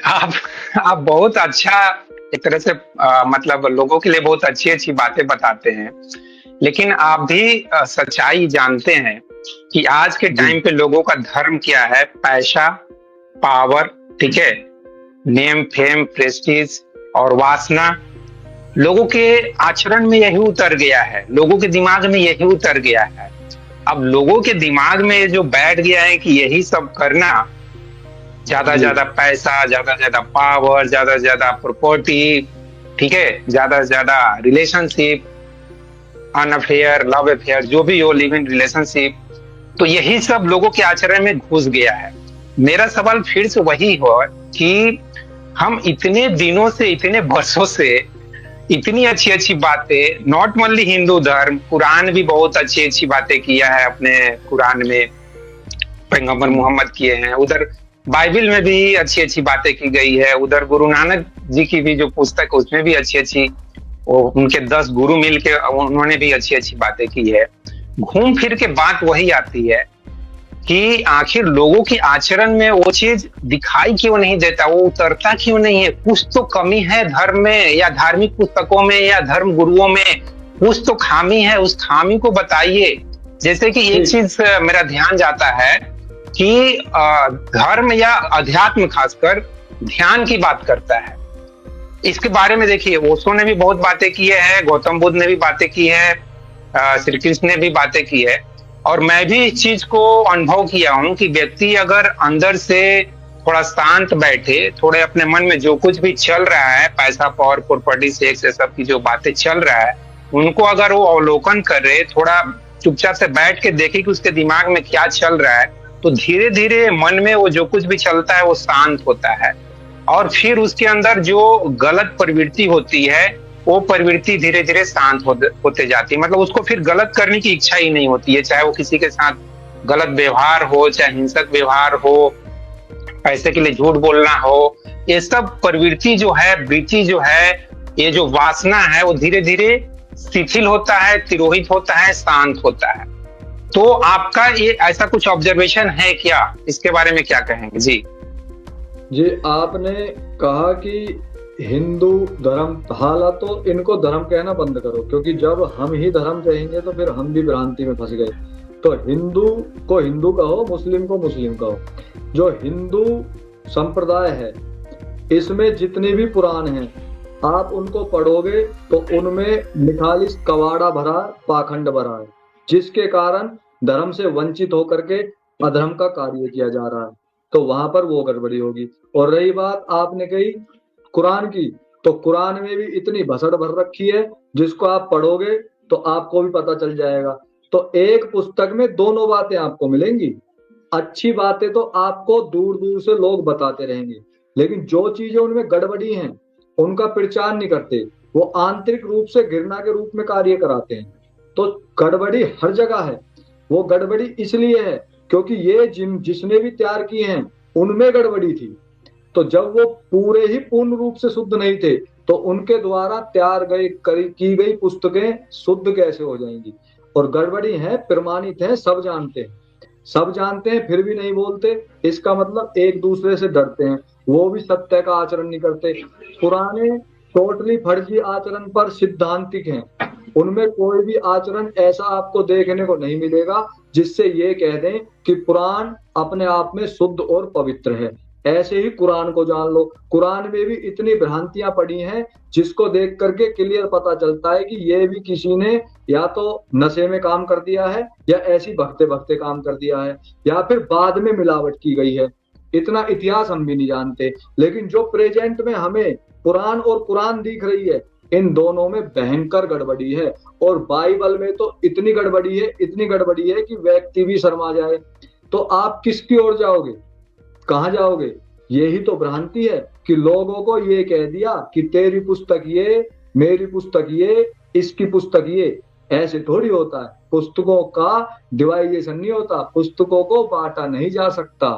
आप आप बहुत अच्छा एक तरह से मतलब लोगों के लिए बहुत अच्छी अच्छी बातें बताते हैं। लेकिन आप भी सच्चाई जानते हैं कि आज के जी। टाइम पे लोगों का धर्म क्या है? पैसा, पावर, ठीक है, नेम फेम प्रेस्टीज और वासना। लोगों के आचरण में यही उतर गया है, लोगों के दिमाग में यही उतर गया है। अब लोगों के दिमाग में ये जो बैठ गया है कि यही सब करना, ज्यादा जी। ज्यादा पैसा, ज्यादा ज्यादा पावर, ज्यादा ज्यादा प्रॉपर्टी, ठीक है, ज्यादा ज्यादा रिलेशनशिप, अनअफेयर, लव अफेयर, जो भी हो, लिव इन रिलेशनशिप, तो यही सब लोगों के आचरण में घुस गया है। मेरा सवाल फिर से वही हो कि हम इतने दिनों से, इतने वर्षों से इतनी अच्छी अच्छी बातें, नॉट ओनली हिंदू धर्म, कुरान भी बहुत अच्छी अच्छी बातें किया है अपने कुरान में, पैगंबर मोहम्मद किए हैं, उधर बाइबल में भी अच्छी अच्छी बातें की गई है, उधर गुरु नानक जी की भी जो पुस्तक है उसमें भी अच्छी अच्छी, वो उनके 10 गुरु मिलके उन्होंने भी अच्छी अच्छी बातें की है। घूम फिर के बात वही आती है कि आखिर लोगों की आचरण में वो चीज दिखाई क्यों नहीं देता, वो उतरता क्यों नहीं है? कुछ तो कमी है धर्म में, या धार्मिक पुस्तकों में, या धर्म गुरुओं में कुछ तो खामी है, उस खामी को बताइए। जैसे कि एक जी। चीज मेरा ध्यान जाता है कि धर्म या अध्यात्म खासकर ध्यान की बात करता है। इसके बारे में देखिए, ओशो ने भी बहुत बातें की है, गौतम बुद्ध ने भी बातें की है, श्री कृष्ण ने भी बातें की है, और मैं भी इस चीज को अनुभव किया हूं कि व्यक्ति अगर अंदर से थोड़ा शांत बैठे, थोड़े अपने मन में जो कुछ भी चल रहा है, पैसा, पावर, प्रॉपर्टी, सेक्स, ये सब की जो बातें चल रहा है, उनको अगर वो अवलोकन करे, थोड़ा चुपचाप से बैठ के देखे कि उसके दिमाग में क्या चल रहा है, तो धीरे धीरे मन में वो जो कुछ भी चलता है वो शांत होता है। और फिर उसके अंदर जो गलत प्रवृत्ति होती है, वो प्रवृत्ति धीरे धीरे शांत होते जाती है। मतलब उसको फिर गलत करने की इच्छा ही नहीं होती है, चाहे वो किसी के साथ गलत व्यवहार हो, चाहे हिंसक व्यवहार हो, पैसे के लिए झूठ बोलना हो, ये सब प्रवृत्ति जो है, वृत्ति जो है, ये जो वासना है, वो धीरे धीरे शिथिल होता है, तिरोहित होता है, शांत होता है। तो आपका ये ऐसा कुछ ऑब्जर्वेशन है क्या? इसके बारे में क्या कहेंगे जी? जी, आपने कहा कि हिंदू धर्म, हालांकि तो इनको धर्म कहना बंद करो, क्योंकि जब हम ही धर्म कहेंगे तो फिर हम भी भ्रांति में फंस गए। तो हिंदू को हिंदू कहो, मुस्लिम को मुस्लिम कहो। जो हिंदू संप्रदाय है, इसमें जितने भी पुराण हैं, आप उनको पढ़ोगे तो उनमें निखालिस कवाड़ा भरा, पाखंड भरा है, जिसके कारण धर्म से वंचित होकर के अधर्म का कार्य किया जा रहा है। तो वहां पर वो गड़बड़ी होगी। और रही बात आपने कही कुरान की, तो कुरान में भी इतनी भसड़ भर रखी है, जिसको आप पढ़ोगे तो आपको भी पता चल जाएगा। तो एक पुस्तक में दोनों बातें आपको मिलेंगी। अच्छी बातें तो आपको दूर दूर से लोग बताते रहेंगे, लेकिन जो चीजें उनमें गड़बड़ी हैं उनका प्रचार नहीं करते, वो आंतरिक रूप से घृणा के रूप में कार्य कराते हैं। तो गड़बड़ी हर जगह है। वो गड़बड़ी इसलिए है क्योंकि ये जिसने भी तैयार किए हैं उनमें गड़बड़ी थी। तो जब वो पूरे ही पूर्ण रूप से शुद्ध नहीं थे, तो उनके द्वारा तैयार की गई पुस्तकें शुद्ध कैसे हो जाएंगी? और गड़बड़ी है, प्रमाणित है, सब जानते हैं। सब जानते हैं फिर भी नहीं बोलते, इसका मतलब एक दूसरे से डरते हैं, वो भी सत्य का आचरण नहीं करते। पुराने टोटली फर्जी आचरण पर सिद्धांतिक हैं। उनमें कोई भी आचरण ऐसा आपको देखने को नहीं मिलेगा जिससे ये कह दें कि पुराण अपने आप में शुद्ध और पवित्र है। ऐसे ही कुरान को जान लो, कुरान में भी इतनी भ्रांतियां पड़ी हैं जिसको देख करके क्लियर पता चलता है कि ये भी किसी ने या तो नशे में काम कर दिया है, या ऐसी भक्ते भक्ते काम कर दिया है, या फिर बाद में मिलावट की गई है। इतना इतिहास हम भी नहीं जानते। लेकिन जो प्रेजेंट में हमें कुरान और कुरान दिख रही है, इन दोनों में भयंकर गड़बड़ी है। और बाइबल में तो इतनी गड़बड़ी है, इतनी गड़बड़ी है कि व्यक्ति भी शर्मा जाए। तो आप किसकी ओर जाओगे, कहां जाओगे? यही तो भ्रांति है कि लोगों को ये कह दिया कि तेरी पुस्तक ये, मेरी पुस्तक ये, इसकी पुस्तक ये। ऐसे थोड़ी होता है। पुस्तकों का डिवाइजेशन नहीं होता, पुस्तकों को बांटा नहीं जा सकता।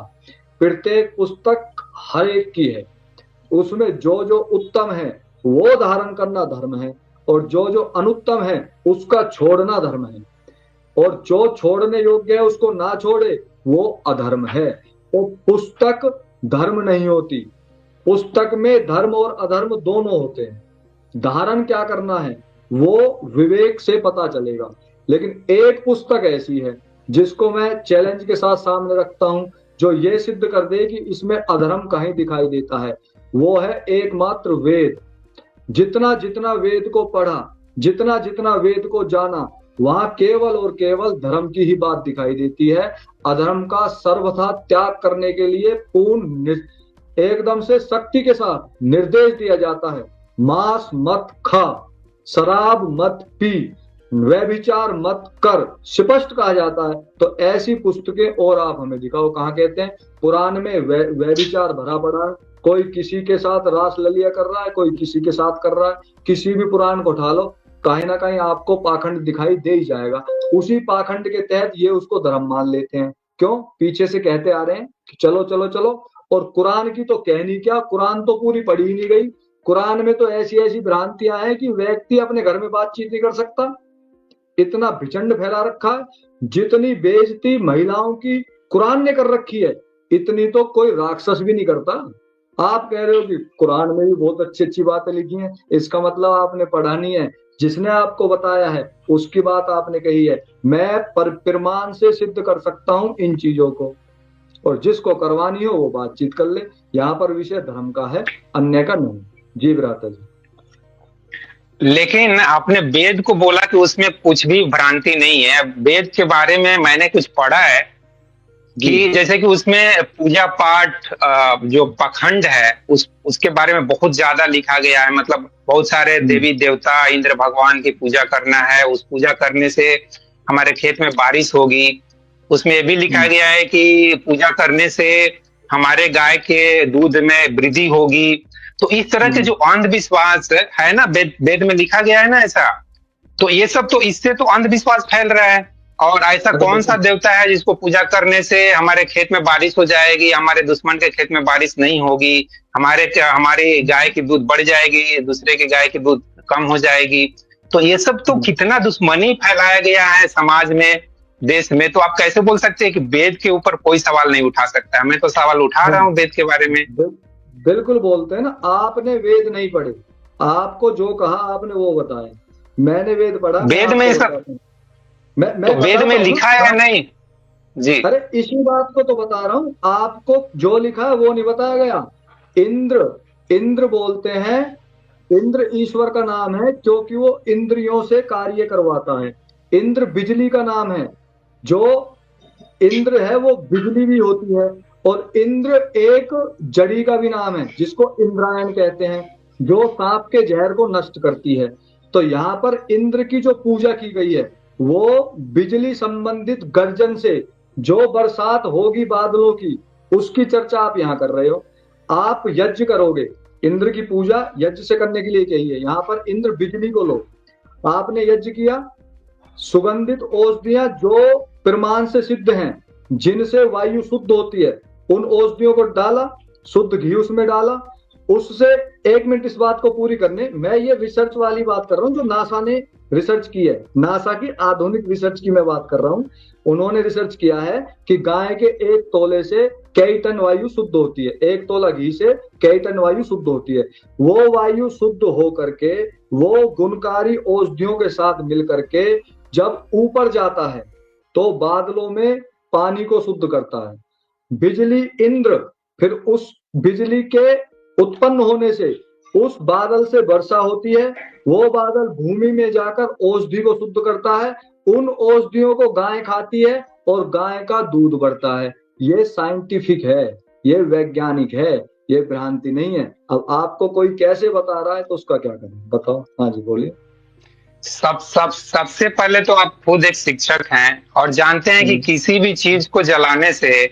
प्रत्येक पुस्तक हर एक की है, उसमें जो जो उत्तम है वो धारण करना धर्म है, और जो जो अनुत्तम है उसका छोड़ना धर्म है। और जो छोड़ने योग्य है उसको ना छोड़े, वो अधर्म है। तो पुस्तक धर्म नहीं होती, पुस्तक में धर्म और अधर्म दोनों होते हैं, धारण क्या करना है वो विवेक से पता चलेगा। लेकिन एक पुस्तक ऐसी है जिसको मैं चैलेंज के साथ सामने रखता हूं, जो ये सिद्ध कर दे कि इसमें अधर्म कहीं दिखाई देता है, वो है एकमात्र वेद। जितना जितना वेद को पढ़ा, जितना जितना वेद को जाना, वहां केवल और केवल धर्म की ही बात दिखाई देती है। अधर्म का सर्वथा त्याग करने के लिए पूर्ण एकदम से शक्ति के साथ निर्देश दिया जाता है। मांस मत खा, शराब मत पी, व्यभिचार मत कर, स्पष्ट कहा जाता है। तो ऐसी पुस्तकें और आप हमें दिखाओ कहाँ कहते हैं? पुराण में व्यभिचार भरा पड़ा है, कोई किसी के साथ रास ललिया कर रहा है, कोई किसी के साथ कर रहा है। किसी भी पुराण को उठा लो, कहीं ना कहीं आपको पाखंड दिखाई दे ही जाएगा। उसी पाखंड के तहत ये उसको धर्म मान लेते हैं। क्यों? पीछे से कहते आ रहे हैं कि चलो चलो चलो। और कुरान की तो कहनी क्या, कुरान तो पूरी पढ़ी ही नहीं गई। कुरान में तो ऐसी ऐसी भ्रांतियां हैं कि व्यक्ति अपने घर में बातचीत नहीं कर सकता, इतना भिचंड फैला रखा है। जितनी बेइज्जती महिलाओं की कुरान ने कर रखी है, इतनी तो कोई राक्षस भी नहीं करता। आप कह रहे हो कि कुरान में भी बहुत अच्छी अच्छी बातें लिखी हैं, इसका मतलब आपने पढ़ा नहीं है। जिसने आपको बताया है उसकी बात आपने कही है। मैं प्रमाण से सिद्ध कर सकता हूं इन चीजों को, और जिसको करवानी हो वो बातचीत कर ले। यहाँ पर विषय धर्म का है, अन्य का नहीं। जी भ्राता जी। लेकिन आपने वेद को बोला कि उसमें कुछ भी भ्रांति नहीं है। वेद के बारे में मैंने कुछ पढ़ा है कि जैसे कि उसमें पूजा पाठ जो पाखंड है उसके बारे में बहुत ज्यादा लिखा गया है। मतलब बहुत सारे देवी देवता, इंद्र भगवान की पूजा करना है, उस पूजा करने से हमारे खेत में बारिश होगी। उसमें ये भी लिखा गया है कि पूजा करने से हमारे गाय के दूध में वृद्धि होगी। तो इस तरह के जो अंधविश्वास है ना, वेद में लिखा गया है ना ऐसा, तो ये सब तो इससे तो अंधविश्वास फैल रहा है। और ऐसा कौन सा देवता है जिसको पूजा करने से हमारे खेत में बारिश हो जाएगी, हमारे दुश्मन के खेत में बारिश नहीं होगी, हमारी गाय की दूध बढ़ जाएगी, दूसरे की गाय की दूध कम हो जाएगी। तो ये सब तो कितना दुश्मनी फैलाया गया है समाज में, देश में। तो आप कैसे बोल सकते हैं कि वेद के ऊपर कोई सवाल नहीं उठा सकता है? मैं तो सवाल उठा रहा हूँ वेद के बारे में। बिल्कुल बोलते हैं ना, आपने वेद नहीं पढ़े, आपको जो कहा आपने वो बताया। मैंने वेद पढ़ा, वेद में सब मैं तो वेद में लिखा है या नहीं जी? अरे इसी बात को तो बता रहा हूं आपको, जो लिखा है वो नहीं बताया गया। इंद्र बोलते हैं, इंद्र ईश्वर का नाम है क्योंकि वो इंद्रियों से कार्य करवाता है। इंद्र बिजली का नाम है, जो इंद्र है वो बिजली भी होती है। और इंद्र एक जड़ी का भी नाम है जिसको इंद्रायण कहते हैं, जो सांप के जहर को नष्ट करती है। तो यहाँ पर इंद्र की जो पूजा की गई है वो बिजली संबंधित गर्जन से जो बरसात होगी बादलों की, उसकी चर्चा आप यहाँ कर रहे हो। आप यज्ञ करोगे, इंद्र की पूजा यज्ञ से करने के लिए कही है। यहाँ पर इंद्र बिजली को लो, आपने यज्ञ किया, सुगंधित औषधियां जो प्रमाण से सिद्ध हैं, जिनसे वायु शुद्ध होती है, उन औषधियों को डाला, शुद्ध घी उसमें डाला। उससे एक मिनट इस बात को पूरी करने, मैं ये रिसर्च वाली बात कर रहा हूँ जो नासा ने रिसर्च की है, नासा की आधुनिक रिसर्च की मैं बात कर रहा हूँ। उन्होंने रिसर्च किया है कि गाय के एक तोले से कई टन वायु शुद्ध होती है, एक तोला घी से कई टन वायु शुद्ध होती है। वो वायु शुद्ध हो करके वो गुणकारी औषधियों के साथ मिल करके जब ऊपर जाता है तो बादलों में पानी को शुद्ध करता है। बिजली इंद्र फिर उस बिजली के उत्पन्न होने से उस बादल से वर्षा होती है, वो बादल भूमि में जाकर औषधि को शुद्ध करता है, उन औषधियों को गाय खाती है और गाय का दूध बढ़ता है। ये साइंटिफिक है, ये वैज्ञानिक है, ये भ्रांति नहीं है। अब आपको कोई कैसे बता रहा है तो उसका क्या करें, बताओ। हाँ जी बोलिए। सबसे पहले तो आप खुद एक शिक्षक हैं और जानते हैं कि किसी भी चीज को जलाने से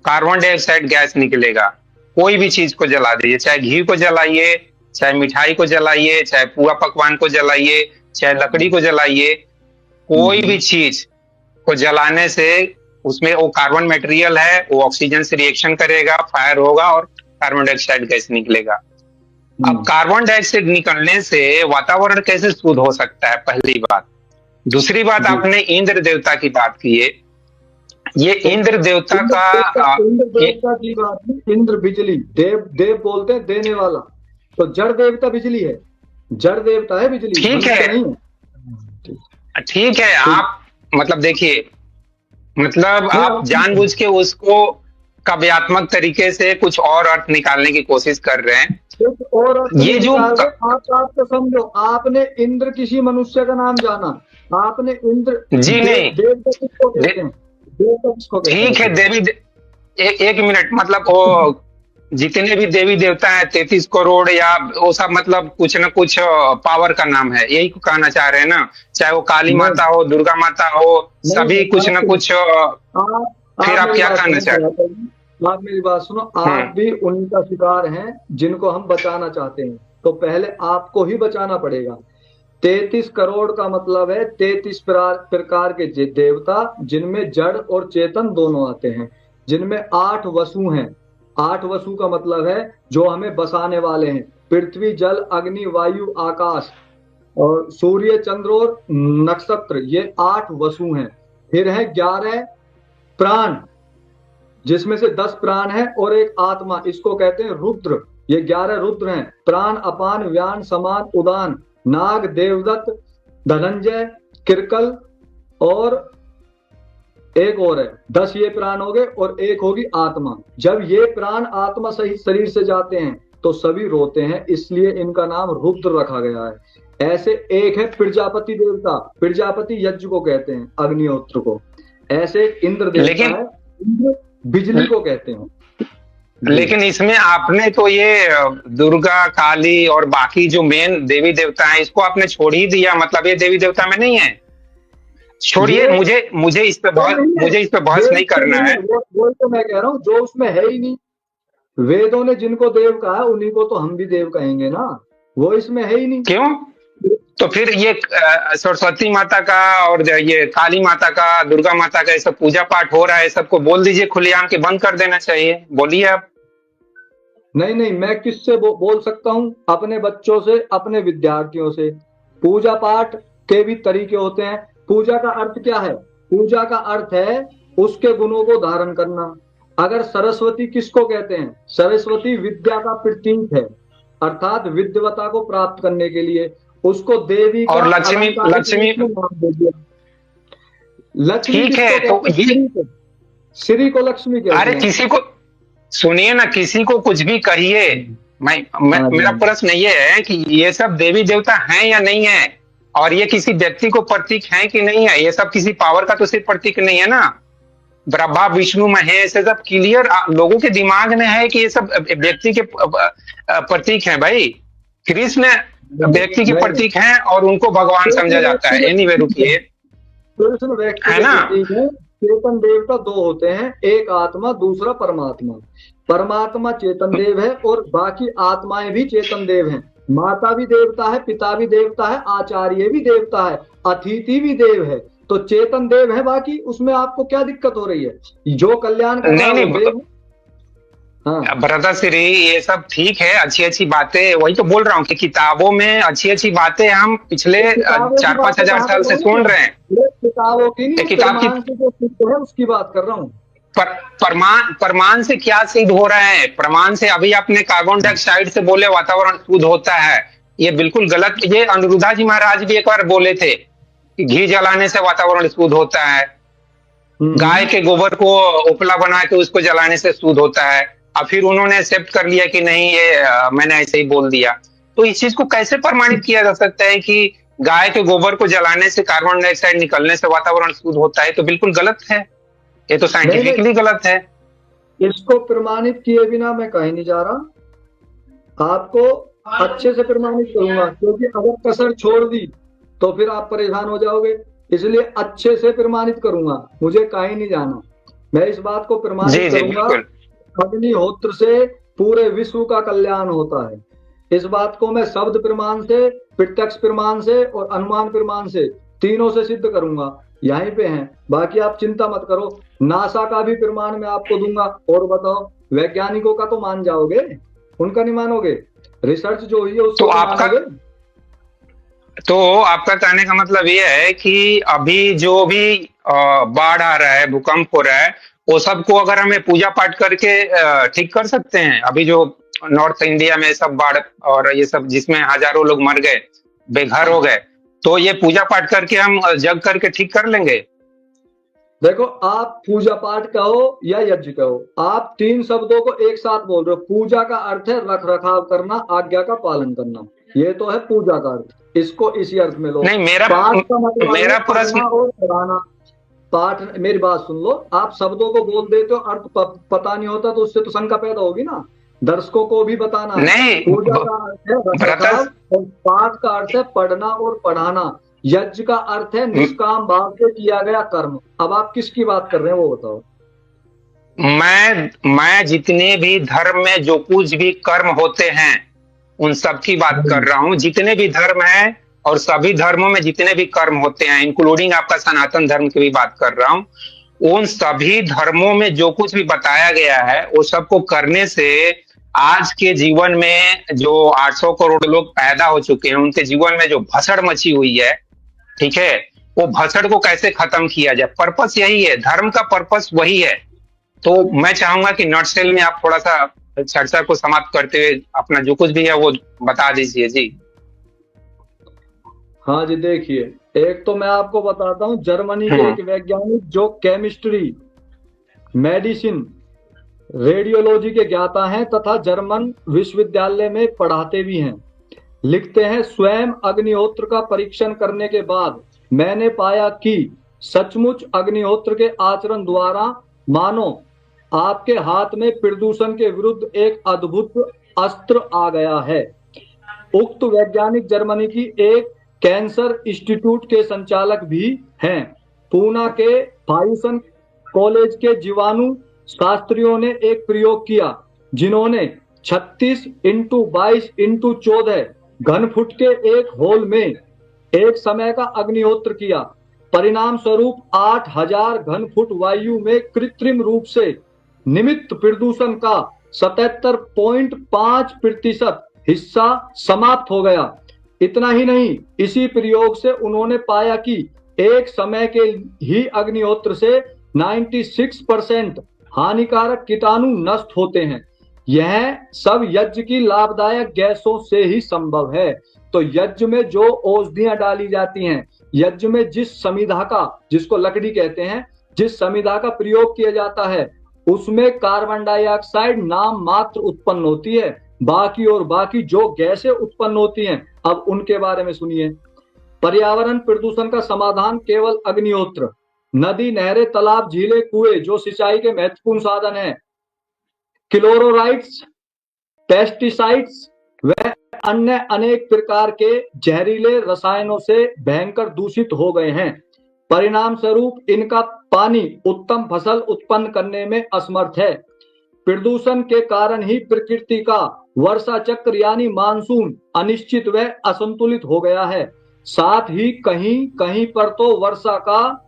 कार्बन डाइऑक्साइड गैस निकलेगा। कोई भी चीज को जला दीजिए, चाहे घी को जलाइए, चाहे मिठाई को जलाइए, चाहे पुआ पकवान को जलाइए, चाहे लकड़ी को जलाइए, कोई भी चीज को जलाने से उसमें वो कार्बन मटेरियल है, वो ऑक्सीजन से रिएक्शन करेगा, फायर होगा और कार्बन डाइऑक्साइड गैस निकलेगा। अब कार्बन डाइऑक्साइड निकलने से वातावरण कैसे शुद्ध हो सकता है, पहली बात। दूसरी बात, आपने इंद्र देवता की बात की है। ये इंद्र देवता इंद्र का देवता, इंद्र ये देवता की बात नहीं, इंद्र बिजली, देव देव बोलते हैं देने वाला, तो जड़ देवता बिजली है, जड़ देवता है बिजली, ठीक मनुष्य है, नहीं है। ठीक है। ठीक। आप मतलब देखिए, मतलब नहीं आप जानबूझ के उसको काव्यात्मक तरीके से कुछ और अर्थ निकालने की कोशिश कर रहे हैं। कुछ और अर्थ ये नहीं जो निकाल रहे, आप तो समझो, आपने इंद्र किसी मनुष्य का नाम जाना, आपने इंद्र जी नहीं, देवता किसको कहते हैं, देवता किसको कहते हैं ठीक है, बताइए? एक मिनट, मतलब वो जितने भी देवी देवता हैं 33 करोड़ या वो सब, मतलब कुछ न कुछ पावर का नाम है, यही को कहना चाह रहे हैं ना? चाहे वो काली नहीं माता हो, दुर्गा माता हो, नहीं सभी नहीं, कुछ न कुछ फिर आप आप मेरी क्या बात कहना सुनो चाह रहे थोड़ा सा, आप मेरी बात सुनो, हैं? आप भी उन्हीं का शिकार हैं जिनको हम बचाना चाहते हैं, तो पहले आपको ही बचाना पड़ेगा। 33 करोड़ का मतलब है 33 प्रकार के देवता, जिनमें जड़ और चेतन दोनों आते हैं, जिनमें 8 वसु हैं। 8 वसु का मतलब है जो हमें बसाने वाले हैं, पृथ्वी, जल, अग्नि, वायु, आकाश और सूर्य, चंद्र और नक्षत्र, ये 8 वसु हैं। फिर है 11 प्राण, जिसमें से 10 प्राण है और एक आत्मा, इसको कहते हैं रुद्र। ये 11 रुद्र हैं, प्राण, अपान, व्यान, समान, उदान, नाग, देवदत्त, धनंजय, किरकल और एक और है। 10 ये प्राण हो गए और एक होगी आत्मा। जब ये प्राण आत्मा सही शरीर से जाते हैं तो सभी रोते हैं, इसलिए इनका नाम रुद्र रखा गया है। ऐसे एक है प्रजापति देवता, प्रजापति यज्ञ को कहते हैं, अग्निहोत्र को। ऐसे एक इंद्र देवता लेकिन है, इंद्र बिजली को कहते हैं। लेकिन इसमें आपने तो ये दुर्गा, काली और बाकी जो मेन देवी देवता हैं, इसको आपने छोड़ ही दिया, मतलब ये देवी देवता में नहीं है। छोड़िए, ये मुझे मुझे इस पे बहस नहीं है, मुझे इस पे ये बहस नहीं इसमें करना नहीं है। है, वो तो मैं कह रहा हूँ, जो उसमें है ही नहीं। वेदों ने जिनको देव कहा उन्हीं को तो हम भी देव कहेंगे ना, वो इसमें है ही नहीं। क्यों? तो फिर ये सरस्वती माता का और ये काली माता का, दुर्गा माता का ये सब पूजा पाठ हो रहा है, सबको बोल दीजिए खुलेआम के बंद कर देना चाहिए। बोलिए आप। नहीं नहीं, मैं किससे बोल सकता हूँ? अपने बच्चों से, अपने विद्यार्थियों से। पूजा पाठ के भी तरीके होते हैं। पूजा का अर्थ क्या है? पूजा का अर्थ है उसके गुणों को धारण करना। अगर सरस्वती किसको कहते हैं? सरस्वती विद्या का प्रतीक है, अर्थात विद्वता को प्राप्त करने के लिए उसको देवी का और लक्ष्मी, अलंकारिक रूप में नाम दे दिया। लक्ष्मी ठीक है, किसको तो कहते हैं? ये, श्री को, श्री को लक्ष्मी कहते अरे हैं। किसी को, सुनिए ना, किसी को कुछ भी कहिए, हाँ मेरा जी। प्रश्न ये है कि ये सब देवी देवता हैं या नहीं है, और ये किसी व्यक्ति को प्रतीक है कि नहीं है? ये सब किसी पावर का तो सिर्फ प्रतीक नहीं है ना। ब्रह्मा, विष्णु, महेश, ये सब क्लियर लोगों के दिमाग में है कि ये सब व्यक्ति के प्रतीक हैं भाई। कृष्ण व्यक्ति के नहीं प्रतीक हैं और उनको भगवान समझा जाता है। एनीवे, रुकिए, कृष्ण व्यक्ति है के ना? प्रतीक है। चेतन देवता दो होते हैं, एक आत्मा, दूसरा परमात्मा। परमात्मा चेतन देव है और बाकी आत्माएं भी चेतन देव हैं। माता भी देवता है, पिता भी देवता है, आचार्य भी देवता है, अतिथि भी देव है। तो चेतन देव है, बाकी उसमें आपको क्या दिक्कत हो रही है? जो कल्याण कर रहा नहीं है वो नहीं, देव है। हाँ भरता श्री, ये सब ठीक है, अच्छी अच्छी बातें, वही तो बोल रहा हूँ कि किताबों में अच्छी अच्छी बातें हम पिछले किताबों की 4-5 बात हजार कहाँ साल कर से रहा हूँ सुन रहे हैं। मैं? किताबों की नहीं, किताब की प्रमाण से जो सिद्ध है उसकी बात कर रहा हूँ। प्रमाण से क्या सिद्ध हो रहा है? प्रमाण से अभी आपने कार्बन डाइऑक्साइड से बोले वातावरण शुद्ध होता है, ये बिल्कुल गलत। ये अनिरुद्धा जी महाराज भी एक बार बोले थे कि घी जलाने से वातावरण शुद्ध होता है, गाय के गोबर को उपला बना के उसको जलाने से शुद्ध होता है। और फिर उन्होंने एक्सेप्ट कर लिया कि नहीं, ये मैंने ऐसे ही बोल दिया। तो इस चीज को कैसे प्रमाणित किया जा सकता है कि गाय के गोबर को जलाने से कार्बन डाइऑक्साइड निकलने से वातावरण शुद्ध होता है? तो बिल्कुल गलत है, ये तो साइंटिफिकली गलत है। इसको प्रमाणित किए बिना मैं कहीं नहीं जा रहा, आपको अच्छे से प्रमाणित करूंगा, क्योंकि अगर कसर छोड़ दी तो फिर आप परेशान हो जाओगे। इसलिए अच्छे से प्रमाणित करूंगा, मुझे कहीं नहीं जाना। मैं इस बात को प्रमाणित जी जी करूंगा, बिल्कुल। अग्निहोत्र से पूरे विश्व का कल्याण होता है। इस बात को मैं शब्द प्रमाण से, प्रत्यक्ष प्रमाण से और अनुमान प्रमाण से, तीनों से सिद्ध करूंगा। यहीं पे हैं, बाकी आप चिंता मत करो। नासा का भी प्रमाण मैं आपको दूंगा। और बताओ, वैज्ञानिकों का तो मान जाओगे, उनका नहीं मानोगे? रिसर्च जो हुई है उसको तो तो आपका मानोगे? तो आपका कहने का मतलब ये है कि अभी जो भी बाढ़ आ रहा है, भूकंप हो रहा है, वो सबको अगर हमें पूजा पाठ करके ठीक कर सकते हैं। अभी जो नॉर्थ इंडिया में सब बाढ़ और ये सब जिसमें हजारों लोग मर गए, बेघर हो गए, तो ये पूजा पाठ करके हम जग करके ठीक कर लेंगे। देखो, आप पूजा पाठ कहो या यज्ञ कहो, आप तीन शब्दों को एक साथ बोल रहे हो। पूजा का अर्थ है रख रखाव करना, आज्ञा का पालन करना, ये तो है पूजा का अर्थ। इसको इसी अर्थ में लो। नहीं, मेरा पाठ का मतलब है मेरा प्रश्न, पढ़ना और पढ़ाना। पाठ, मेरी बात सुन लो, आप शब्दों को बोल देते हो, अर्थ पता नहीं होता तो उससे तो शंका पैदा होगी ना। दर्शकों को भी बताना है। नहीं पूजा का अर्थ है रख रखाव, और पाठ का अर्थ है पढ़ना और पढ़ाना। यज्ञ का अर्थ है निष्काम भाव से किया गया कर्म। अब आप किसकी बात कर रहे हैं वो बताओ। मैं जितने भी धर्म में जो कुछ भी कर्म होते हैं उन सब की बात कर रहा हूं। जितने भी धर्म हैं और सभी धर्मों में जितने भी कर्म होते हैं, इंक्लूडिंग आपका सनातन धर्म की भी बात कर रहा हूं, उन सभी धर्मों में जो कुछ भी बताया गया है वो सबको करने से आज के जीवन में जो 800 करोड़ लोग पैदा हो चुके हैं उनके जीवन में जो भसड़ मची हुई है, ठीक है, वो भसड़ को कैसे खत्म किया जाए, पर्पस यही है, धर्म का पर्पस वही है। तो मैं चाहूंगा कि नटसेल में आप थोड़ा सा चर्चा को समाप्त करते हुए अपना जो कुछ भी है वो बता दीजिए जी। हाँ जी, देखिए, एक तो मैं आपको बताता हूँ, जर्मनी के एक वैज्ञानिक जो केमिस्ट्री, मेडिसिन, रेडियोलॉजी के ज्ञाता हैं तथा जर्मन विश्वविद्यालय में पढ़ाते भी हैं, लिखते हैं, स्वयं अग्निहोत्र का परीक्षण करने के बाद मैंने पाया कि सचमुच अग्निहोत्र के आचरण द्वारा मानो आपके हाथ में प्रदूषण के विरुद्ध एक अद्भुत अस्त्र आ गया है। उक्त वैज्ञानिक जर्मनी की एक कैंसर इंस्टीट्यूट के संचालक भी हैं। पूना के फायुसन कॉलेज के जीवाणु शास्त्रियों ने एक प्रयोग किया, जिन्होंने 36 इंटू 22 इंटू 14 घन फुट के एक होल में एक समय का अग्निहोत्र किया। परिणाम स्वरूप 8000 घन फुट वायु में कृत्रिम रूप से निमित्त प्रदूषण का 77.5% हिस्सा समाप्त हो गया। इतना ही नहीं, इसी प्रयोग से उन्होंने पाया कि एक समय के ही अग्निहोत्र से 96% हानिकारक कीटाणु नष्ट होते हैं। यह सब यज्ञ की लाभदायक गैसों से ही संभव है। तो यज्ञ में जो औषधियां डाली जाती हैं, यज्ञ में जिस समिधा का, जिसको लकड़ी कहते हैं, जिस समिधा का प्रयोग किया जाता है, उसमें कार्बन डाइऑक्साइड नाम मात्र उत्पन्न होती है। बाकी जो गैसें उत्पन्न होती हैं, अब उनके बारे में सुनिए। पर्यावरण प्रदूषण का समाधान केवल अग्निहोत्र। नदी, नहरें, तालाब, झीलें, कुएं जो सिंचाई के महत्वपूर्ण साधन हैं, क्लोरोराइड्स, पेस्टिसाइड्स व अन्य अनेक प्रकार के जहरीले रसायनों से भयंकर दूषित हो गए हैं। परिणाम स्वरूप इनका पानी उत्तम फसल उत्पन्न करने में असमर्थ है। प्रदूषण के कारण ही प्रकृति का वर्षा चक्र यानी मानसून अनिश्चित व असंतुलित हो गया है। साथ ही कहीं कहीं पर तो वर्षा का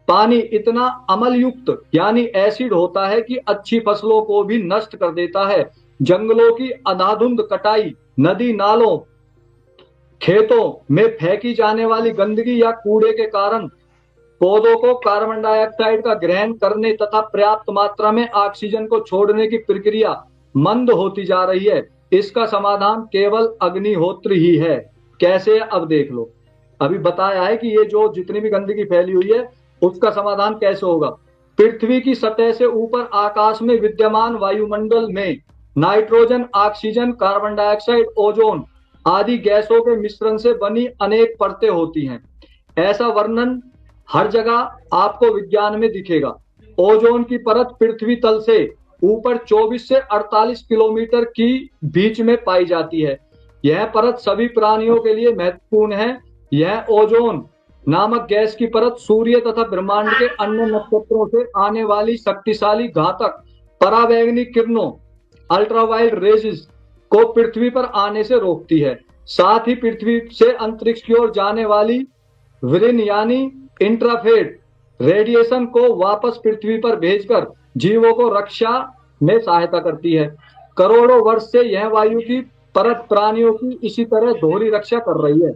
पानी इतना अम्ल युक्त यानी एसिड होता है कि अच्छी फसलों को भी नष्ट कर देता है। जंगलों की अंधाधुंध कटाई, नदी नालों, खेतों में फेंकी जाने वाली गंदगी या कूड़े के कारण पौधों को कार्बन डाइऑक्साइड का ग्रहण करने तथा पर्याप्त मात्रा में ऑक्सीजन को छोड़ने की प्रक्रिया मंद होती जा रही है। इसका समाधान केवल अग्निहोत्र ही है। कैसे? अब देख लो। अभी बताया है कि ये जो जितनी भी गंदगी फैली हुई है उसका समाधान कैसे होगा। पृथ्वी की सतह से ऊपर आकाश में विद्यमान वायुमंडल में nitrogen, oxygen, carbon dioxide, ozone आदि गैसों के मिश्रण से बनी अनेक परतें होती हैं। ऐसा वर्णन हर जगह आपको विज्ञान में दिखेगा। ओजोन की परत पृथ्वी तल से ऊपर 24 से 48 किलोमीटर की बीच में पाई जाती है। यह परत सभी प्राणियों के लिए महत्वपूर्ण है। यह ओजोन नामक गैस की परत सूर्य तथा ब्रह्मांड के अन्य नक्षत्रों से आने वाली शक्तिशाली घातक पराबैंगनी किरणों अल्ट्रावायलेट रेजेस को पृथ्वी पर आने से रोकती है। साथ ही पृथ्वी से अंतरिक्ष की ओर जाने वाली विरिन यानी इंट्राफेड रेडिएशन को वापस पृथ्वी पर भेजकर जीवों को रक्षा में सहायता करती है। करोड़ों वर्ष से यह वायु की परत प्राणियों की इसी तरह दोहरी रक्षा कर रही है।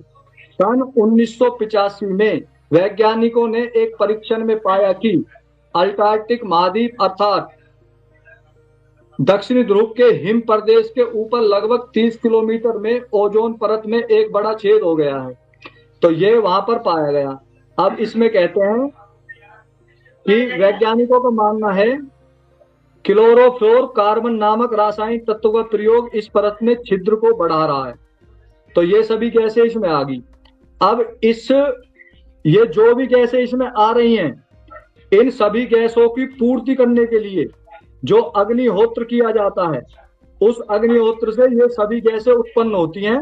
सन 1985 में वैज्ञानिकों ने एक परीक्षण में पाया कि अंटार्कटिक महाद्वीप अर्थात दक्षिणी ध्रुव के हिम प्रदेश के ऊपर लगभग 30 किलोमीटर में ओजोन परत में एक बड़ा छेद हो गया है। तो ये वहां पर पाया गया। अब इसमें कहते हैं कि वैज्ञानिकों का मानना है क्लोरोफ्लोर कार्बन नामक रासायनिक तत्व का प्रयोग इस परत में छिद्र को बढ़ा रहा है। तो ये सभी गैसें इसमें आ गई। अब ये जो भी गैसें इसमें आ रही हैं, इन सभी गैसों की पूर्ति करने के लिए जो अग्निहोत्र किया जाता है, उस अग्निहोत्र से ये सभी गैसें उत्पन्न होती हैं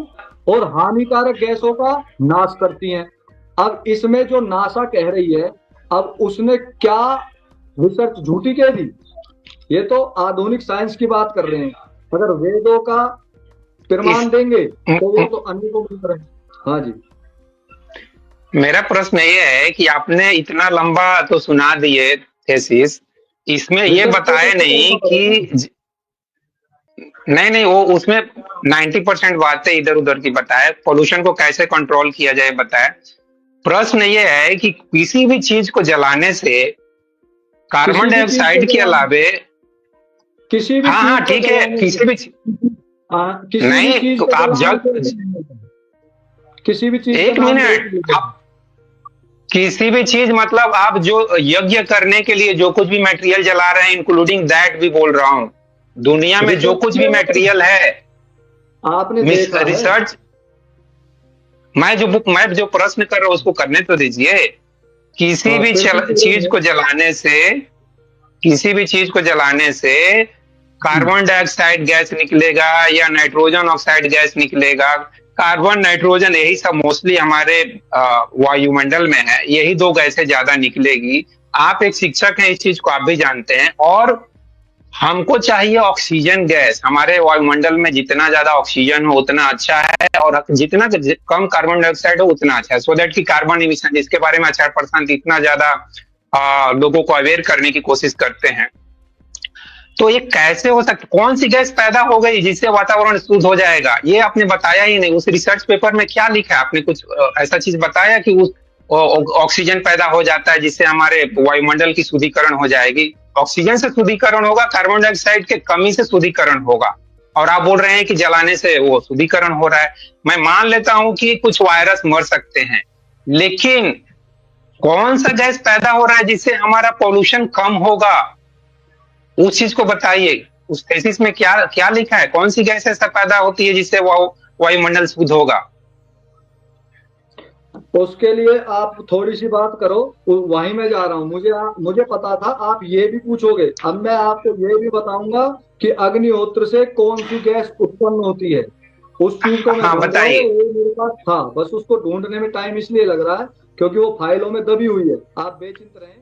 और हानिकारक गैसों का नाश करती हैं। अब इसमें जो नासा कह रही है, अब उसने क्या रिसर्च झूठी कह दी? ये तो आधुनिक साइंस की बात कर रहे हैं। अगर वेदों का प्रमाण देंगे तो वो तो अन्य को मिल रहे हैं। हाँ जी। मेरा प्रश्न ये है कि आपने इतना लंबा तो सुना दिए थेसिस, इसमें ये बताया नहीं कि नहीं वो उसमें 90% बातें इधर उधर की बताए, पोल्यूशन को कैसे कंट्रोल किया जाए बताए। प्रश्न ये है कि किसी भी चीज को जलाने से कार्बन डाइऑक्साइड के अलावे किसी भी हाँ ठीक है, किसी भी नहीं तो आप किसी भी चीज एक मिनट, आप किसी भी चीज मतलब आप जो यज्ञ करने के लिए जो कुछ भी मटेरियल जला रहे हैं, इंक्लूडिंग दैट भी बोल रहा हूं, दुनिया में जो कुछ भी मटेरियल है, आपने रिसर्च, मैं जो प्रश्न कर रहा हूं उसको करने तो दीजिए। किसी भी चीज को जलाने से कार्बन डाइऑक्साइड गैस निकलेगा या नाइट्रोजन ऑक्साइड गैस निकलेगा। कार्बन नाइट्रोजन यही सब मोस्टली हमारे वायुमंडल में है, यही दो गैसें ज्यादा निकलेगी। आप एक शिक्षक हैं, इस चीज को आप भी जानते हैं। और हमको चाहिए ऑक्सीजन गैस, हमारे वायुमंडल में जितना ज्यादा ऑक्सीजन हो उतना अच्छा है, और जितना कम कार्बन डाइऑक्साइड हो उतना अच्छा है, सो दैट कि कार्बन इमिशन, इसके बारे में आचार्य प्रशांत इतना ज्यादा लोगों को अवेयर करने की कोशिश करते हैं। तो ये कैसे हो सकता, कौन सी गैस पैदा हो गई जिससे वातावरण शुद्ध हो जाएगा? ये आपने बताया ही नहीं। उस रिसर्च पेपर में क्या लिखा है? आपने कुछ ऐसा चीज बताया कि उस ऑक्सीजन पैदा हो जाता है जिससे हमारे वायुमंडल की शुद्धिकरण हो जाएगी? ऑक्सीजन से शुद्धिकरण होगा, कार्बन डाइऑक्साइड के कमी से शुद्धिकरण होगा, और आप बोल रहे हैं कि जलाने से वो शुद्धिकरण हो रहा है। मैं मान लेता हूं कि कुछ वायरस मर सकते हैं, लेकिन कौन सा गैस पैदा हो रहा है जिससे हमारा पॉल्यूशन कम होगा? उस चीज को बताइए। उस थीसिस में क्या लिखा है? कौन सी गैस ऐसा पैदा होती है जिससे वायुमंडल शुद्ध होगा? उसके लिए आप थोड़ी सी बात करो, वहीं मैं जा रहा हूँ। मुझे पता था आप ये भी पूछोगे। अब मैं आपको ये भी बताऊंगा कि अग्निहोत्र से कौन सी गैस उत्पन्न होती है। उस चीज को मैं बताइए। वो मेरे पास था, बस उसको ढूंढने में टाइम इसलिए लग रहा है क्योंकि वो फाइलों में दबी हुई है। आप बेचिंत रहें।